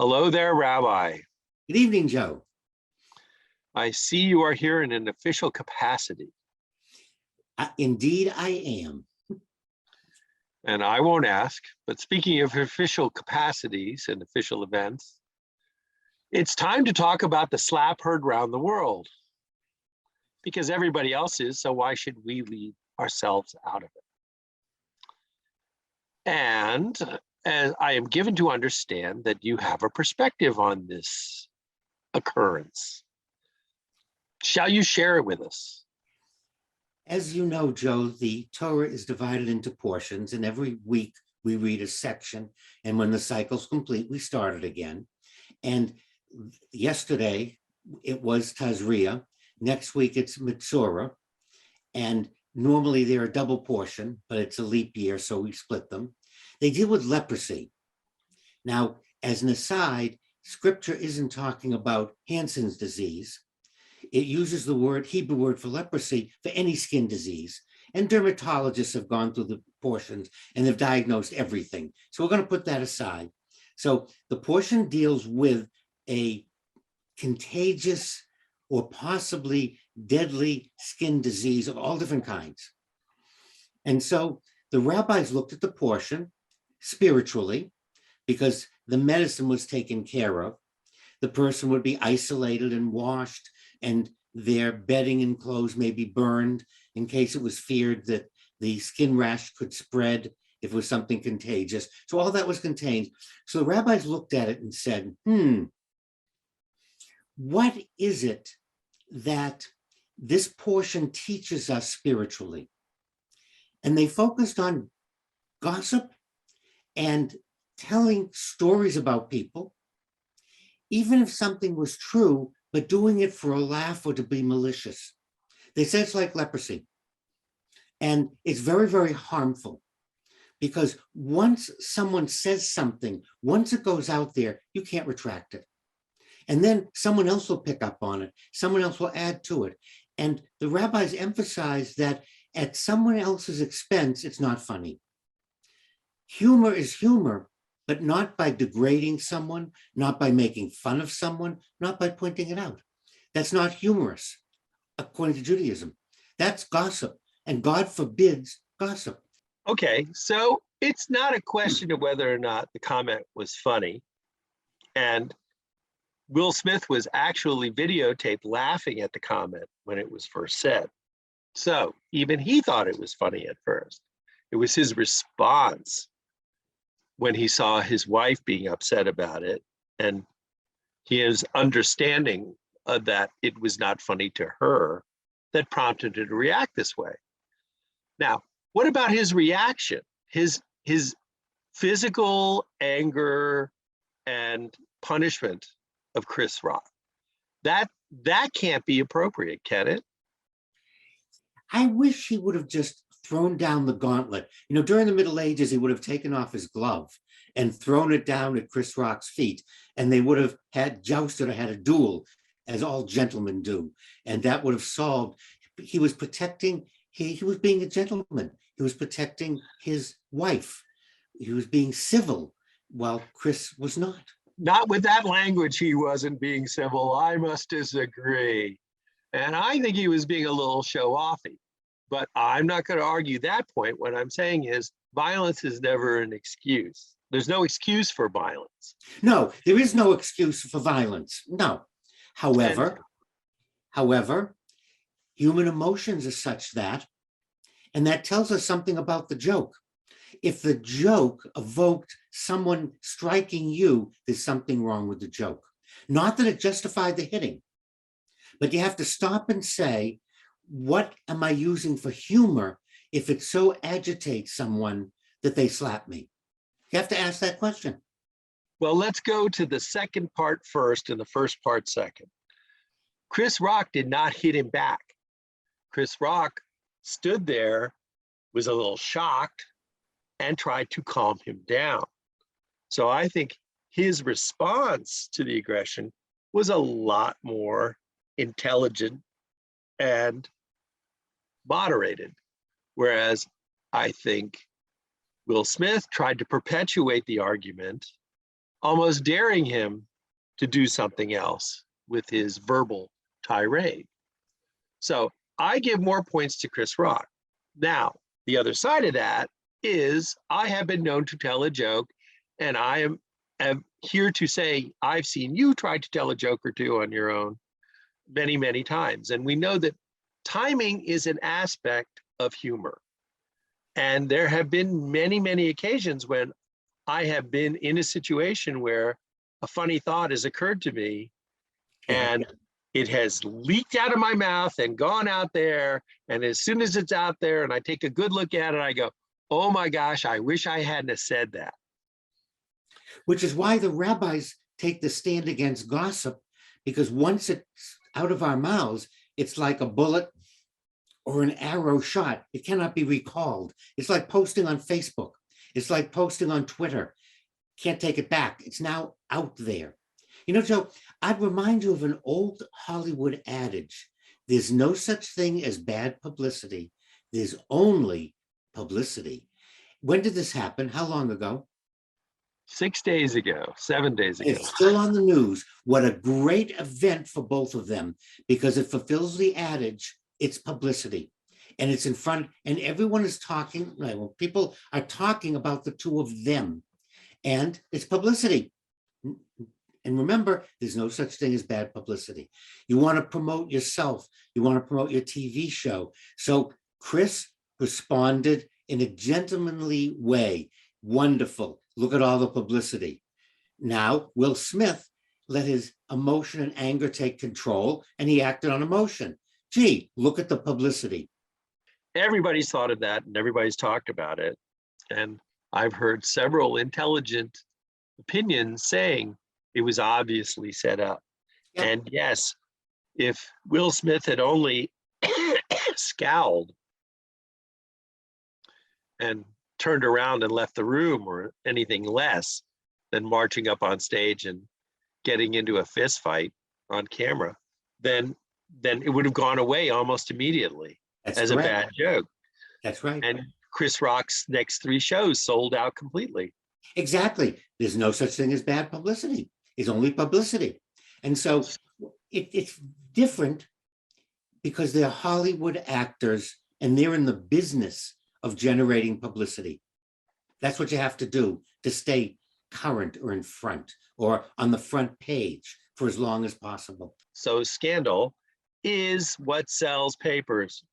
Hello there, Rabbi. Good evening, Joe. I see you are here in an official capacity. Indeed, I am. And I won't ask, but speaking of official capacities and official events, it's time to talk about the slap heard around the world. Because everybody else is, so why should we leave ourselves out of it? And as I am given to understand that you have a perspective on this occurrence. Shall you share it with us? As you know, Joe, the Torah is divided into portions, and every week we read a section, and when the cycle's complete, we start it again. And yesterday, it was Tazria. Next week, it's Mitzorah. And normally they're a double portion, but it's a leap year, so we split them. They deal with leprosy. Now, as an aside, Scripture isn't talking about Hansen's disease. It uses the Hebrew word for leprosy for any skin disease. And dermatologists have gone through the portions and they've diagnosed everything. So we're going to put that aside. So the portion deals with a contagious or possibly deadly skin disease of all different kinds. And so the rabbis looked at the portion spiritually because the medicine was taken care of. The person would be isolated and washed, and their bedding and clothes may be burned in case it was feared that the skin rash could spread if it was something contagious. So all that was contained. So the rabbis looked at it and said, what is it that this portion teaches us spiritually? And they focused on gossip and telling stories about people, even if something was true, but doing it for a laugh or to be malicious. They say it's like leprosy. And it's very, very harmful because once someone says something, once it goes out there, you can't retract it. And then someone else will pick up on it. Someone else will add to it. And the rabbis emphasize that at someone else's expense, it's not funny. Humor is humor, but not by degrading someone, not by making fun of someone, not by pointing it out. That's not humorous, according to Judaism. That's gossip, and God forbids gossip. Okay, so it's not a question of whether or not the comment was funny. And Will Smith was actually videotaped laughing at the comment when it was first said. So even he thought it was funny at first. It was his response when he saw his wife being upset about it and his understanding that it was not funny to her that prompted her to react this way. Now, what about his reaction? His physical anger and punishment of Chris Rock. That can't be appropriate, can it? I wish he would have just thrown down the gauntlet. You know, during the Middle Ages, he would have taken off his glove and thrown it down at Chris Rock's feet, and they would have had jousted or had a duel, as all gentlemen do. And that would have solved. He was protecting, he was being a gentleman. He was protecting his wife. He was being civil while Chris was not. Not with that language, he wasn't being civil. I must disagree. And I think he was being a little show-offy. But I'm not going to argue that point. What I'm saying is violence is never an excuse. There's no excuse for violence. No, there is no excuse for violence. No. However, human emotions are such that, and that tells us something about the joke. If the joke evoked someone striking you, there's something wrong with the joke. Not that it justified the hitting, but you have to stop and say, what am I using for humor if it so agitates someone that they slap me? You have to ask that question. Well, let's go to the second part first and the first part second. Chris Rock did not hit him back. Chris Rock stood there, was a little shocked, and tried to calm him down. So I think his response to the aggression was a lot more intelligent and moderated. Whereas I think Will Smith tried to perpetuate the argument almost daring him to do something else with his verbal tirade. So I give more points to Chris Rock. Now, the other side of that is I have been known to tell a joke, and I am here to say I've seen you try to tell a joke or two on your own many, many times. And we know that timing is an aspect of humor. And there have been many, many occasions when I have been in a situation where a funny thought has occurred to me, and it has leaked out of my mouth and gone out there. And as soon as it's out there and I take a good look at it, I go, oh my gosh, I wish I hadn't have said that. Which is why the rabbis take the stand against gossip, because once it's out of our mouths, it's like a bullet or an arrow shot. It cannot be recalled. It's like posting on Facebook. It's like posting on Twitter. Can't take it back. It's now out there. You know, Joe, I'd remind you of an old Hollywood adage. There's no such thing as bad publicity. There's only publicity. When did this happen? How long ago? 6 days ago, 7 days ago. It's still on the news. What a great event for both of them, because it fulfills the adage, it's publicity. And it's in front, and everyone is talking, right? Well, people are talking about the two of them, and it's publicity. And remember, there's no such thing as bad publicity. You want to promote yourself. You want to promote your TV show. So Chris responded in a gentlemanly way. Wonderful. Look at all the publicity. Now, Will Smith let his emotion and anger take control, and he acted on emotion. Gee, look at the publicity. Everybody's thought of that, and everybody's talked about it. And I've heard several intelligent opinions saying it was obviously set up. Yep. And yes, if Will Smith had only scowled and turned around and left the room, or anything less than marching up on stage and getting into a fist fight on camera, then it would have gone away almost immediately. That's as correct. a bad joke. That's right. And Chris Rock's next 3 shows sold out completely. Exactly. There's no such thing as bad publicity. It's only publicity. And so it's different because they're Hollywood actors and they're in the business of generating publicity. That's what you have to do to stay current or in front or on the front page for as long as possible. So scandal is what sells papers.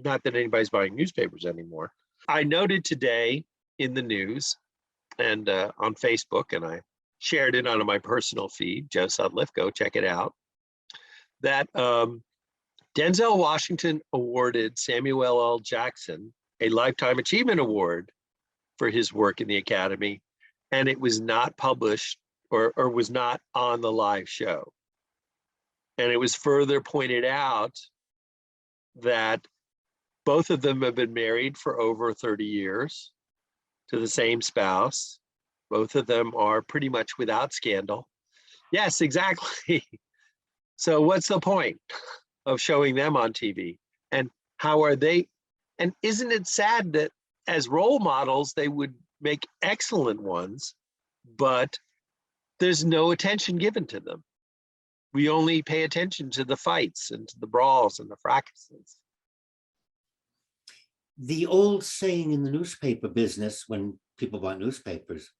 Not that anybody's buying newspapers anymore. I noted today in the news and on Facebook, and I shared it on my personal feed, Joe Sutliff, go check it out, that Denzel Washington awarded Samuel L. Jackson a Lifetime Achievement Award for his work in the Academy, and it was not published or was not on the live show. And it was further pointed out that both of them have been married for over 30 years to the same spouse. Both of them are pretty much without scandal. Yes, exactly. So what's the point of showing them on TV? And how are they? And isn't it sad that as role models, they would make excellent ones, but there's no attention given to them. We only pay attention to the fights and to the brawls and the fracases. The old saying in the newspaper business, when people bought newspapers,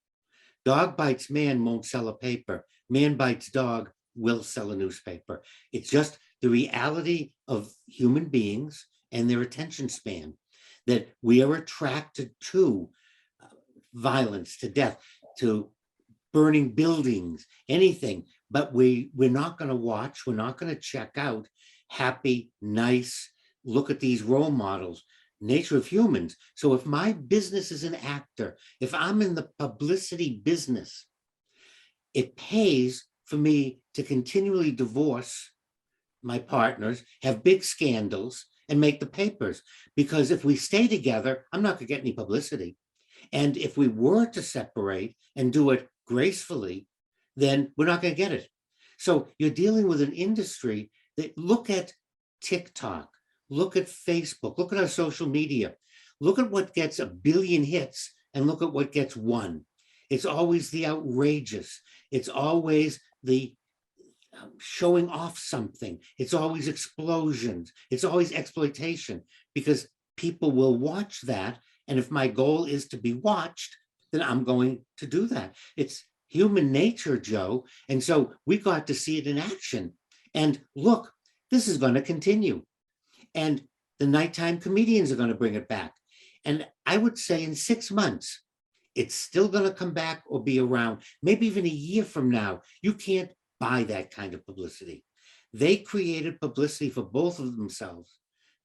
dog bites man won't sell a paper. Man bites dog will sell a newspaper. It's just the reality of human beings and their attention span, that we are attracted to violence, to death, to burning buildings, anything, but we're not going to watch, we're not going to check out happy, nice, look at these role models, nature of humans. So if my business is an actor, if I'm in the publicity business, it pays for me to continually divorce my partners, have big scandals, and make the papers. Because if we stay together, I'm not going to get any publicity. And if we were to separate and do it gracefully, then we're not going to get it. So you're dealing with an industry that, look at TikTok, look at Facebook, look at our social media, look at what gets 1 billion hits and look at what gets 1. It's always the outrageous. It's always the showing off something. It's always explosions. It's always exploitation, because people will watch that. And if my goal is to be watched, then I'm going to do that. It's human nature, Joe. And so we got to see it in action. And look, this is going to continue. And the nighttime comedians are going to bring it back. And I would say in 6 months, it's still going to come back or be around. Maybe even a year from now, you can't buy that kind of publicity. They created publicity for both of themselves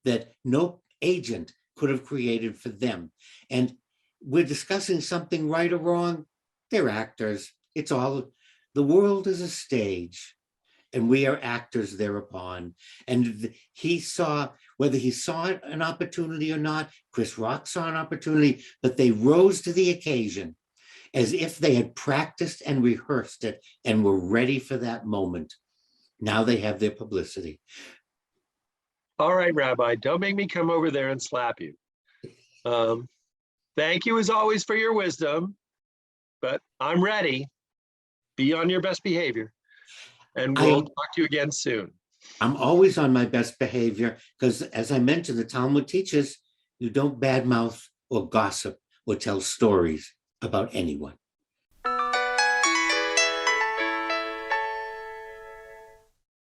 that no agent could have created for them. And we're discussing something right or wrong. They're actors. It's all, the world is a stage, and we are actors thereupon. And he saw, whether he saw an opportunity or not, Chris Rock saw an opportunity, but they rose to the occasion as if they had practiced and rehearsed it and were ready for that moment. Now they have their publicity. All right, Rabbi, don't make me come over there and slap you. Thank you as always for your wisdom, but I'm ready. Be on your best behavior, and we'll talk to you again soon. I'm always on my best behavior because, as I mentioned, the Talmud teaches you don't badmouth or gossip or tell stories about anyone.